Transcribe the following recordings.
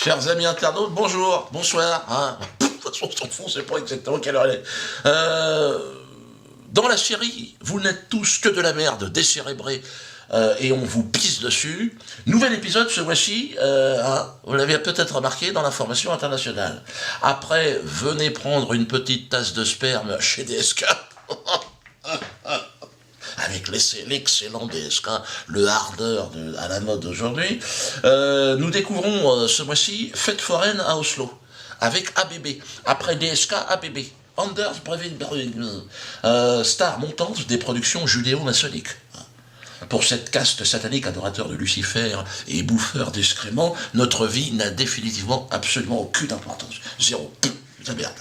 Chers amis internautes, bonjour, bonsoir. Hein. De toute façon, on s'en fout, on sait pas exactement quelle heure elle est. Dans la série, vous n'êtes tous que de la merde, décérébrés, et on vous pisse dessus. Nouvel épisode ce mois-ci, vous l'avez peut-être remarqué dans l'information internationale. Après, venez prendre une petite tasse de sperme chez DSK. Avec l'excellent DSK, le hardeur à la mode aujourd'hui, nous découvrons ce mois-ci Fête foraine à Oslo, avec ABB, après DSK, ABB, Anders Breivik, star montante des productions judéo-maçonniques. Pour cette caste satanique adorateur de Lucifer et bouffeur d'excréments, notre vie n'a définitivement absolument aucune importance. Zéro. La merde.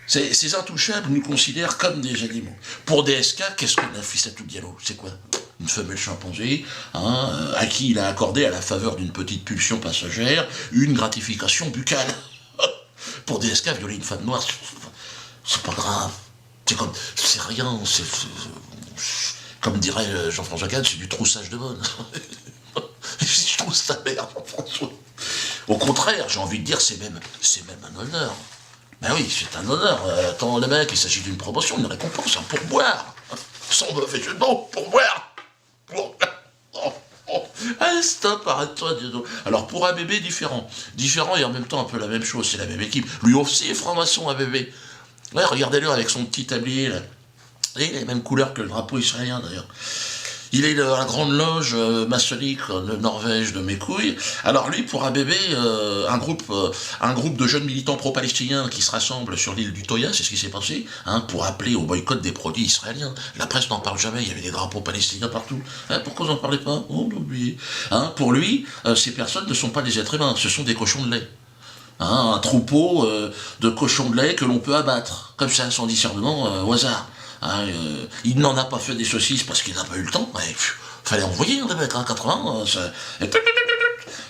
Ces intouchables nous considèrent comme des animaux. Pour DSK, qu'est-ce que Nafissatou Diallo? C'est quoi? Une femelle chimpanzé, à qui il a accordé, à la faveur d'une petite pulsion passagère, une gratification buccale. Pour DSK, violer une femme noire, c'est pas grave. C'est rien, comme dirait Jean-François Kahn, c'est du troussage de bonne. Je trouve ça merde, Jean-François. Au contraire, j'ai envie de dire, c'est même un honneur. Ben oui, c'est un honneur. Attends, le mec, il s'agit d'une promotion, une récompense, un pourboire. Sans mauvais jeu de mots, pourboire. Allez, stop, arrête-toi, Dieu. Alors, pour ABB, différent. Différent et en même temps un peu la même chose, c'est la même équipe. Lui aussi, franc-maçon, ABB. Ouais, regardez-le avec son petit tablier, là. Et il a les mêmes couleurs que le drapeau israélien, d'ailleurs. Il est dans la grande loge maçonnique de Norvège de mes couilles. Alors lui, pour ABB, un groupe de jeunes militants pro-palestiniens qui se rassemblent sur l'île du Toya, c'est ce qui s'est passé, pour appeler au boycott des produits israéliens. La presse n'en parle jamais, il y avait des drapeaux palestiniens partout. Pourquoi vous n'en parlez pas? Oh, on a oublié. Pour lui, ces personnes ne sont pas des êtres humains, ce sont des cochons de lait. Un troupeau de cochons de lait que l'on peut abattre, comme ça, sans discernement, au hasard. Il n'en a pas fait des saucisses parce qu'il n'a pas eu le temps. Fallait envoyer les mecs, 80.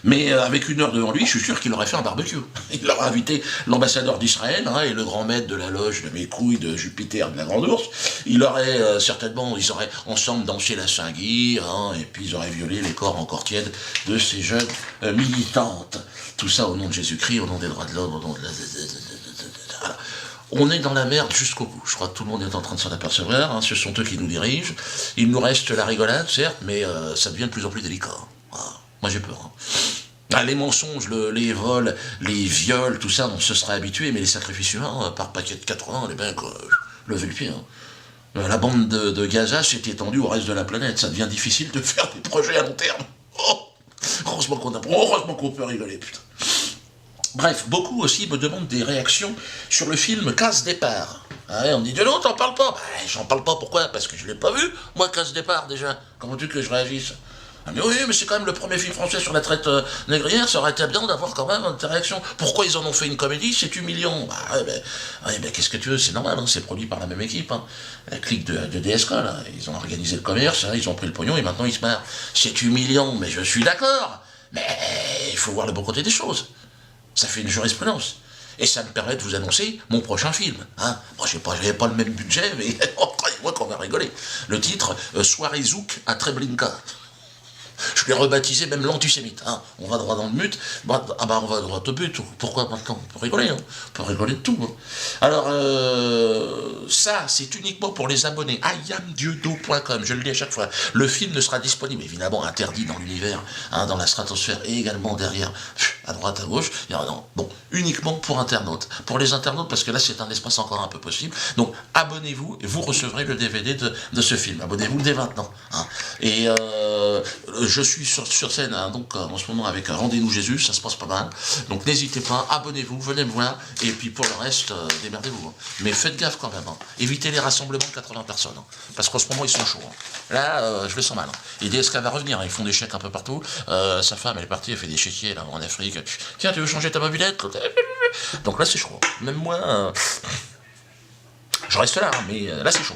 Mais avec une heure devant lui, je suis sûr qu'il aurait fait un barbecue. Il aurait invité l'ambassadeur d'Israël et le grand maître de la loge de mes couilles de Jupiter de la Grande Ourse. Il aurait certainement, ils auraient ensemble dansé la Saint-Guy, et puis ils auraient violé les corps encore tièdes de ces jeunes militantes. Tout ça au nom de Jésus-Christ, au nom des droits de l'homme, au nom de la... Voilà. On est dans la merde jusqu'au bout. Je crois que tout le monde est en train de s'en apercevoir. Ce sont eux qui nous dirigent. Il nous reste la rigolade, certes, mais ça devient de plus en plus délicat. Voilà. Moi, j'ai peur. Les mensonges, les vols, les viols, tout ça, on se serait habitué, mais les sacrifices humains, par paquet de 80, les mecs, levez le pied. La bande de Gaza s'est étendue au reste de la planète. Ça devient difficile de faire des projets à long terme. Heureusement qu'on peut rigoler, putain. Bref, beaucoup aussi me demandent des réactions sur le film Casse Départ. On me dit, de l'autre, t'en parles pas. J'en parle pas, pourquoi? Parce que je l'ai pas vu, moi, Casse Départ, déjà. Comment veux-tu que je réagisse? Mais oui, mais c'est quand même le premier film français sur la traite négrière, ça aurait été bien d'avoir quand même des réactions. Pourquoi ils en ont fait une comédie? C'est humiliant. Qu'est-ce que tu veux, c'est normal, c'est produit par la même équipe. La clique de DSK, là, ils ont organisé le commerce, ils ont pris le pognon et maintenant ils se marrent. C'est humiliant, mais je suis d'accord. Mais il faut voir le bon côté des choses. Ça fait une jurisprudence. Et ça me permet de vous annoncer mon prochain film. Moi, j'avais pas le même budget, mais croyez-moi qu'on va rigoler. Le titre, Soirée Zouk à Treblinka. Je l'ai rebaptisé même l'antisémite. On va droit dans le but. On va droit au but. Pourquoi maintenant? On peut rigoler. On peut rigoler de tout. Alors, ça, c'est uniquement pour les abonnés. iamdieudo.com, je le dis à chaque fois. Le film ne sera disponible, évidemment, interdit dans l'univers, dans la stratosphère et également derrière, à droite, à gauche. Bon, uniquement pour internautes. Pour les internautes, parce que là, c'est un espace encore un peu possible. Donc, abonnez-vous et vous recevrez le DVD de ce film. Abonnez-vous dès maintenant. Et je suis sur scène donc en ce moment avec Rendez-nous Jésus, ça se passe pas mal. Donc n'hésitez pas, abonnez-vous, venez me voir. Et puis pour le reste, démerdez-vous. Mais faites gaffe quand même. Évitez les rassemblements de 80 personnes. Parce qu'en ce moment, ils sont chauds. Là, je le sens mal. Et DSK va revenir, ils font des chèques un peu partout. Sa femme, elle est partie, elle fait des chéquiers là, en Afrique. Tiens, tu veux changer ta mobilette? Donc là, c'est chaud. Même moi, je reste là, mais là, c'est chaud.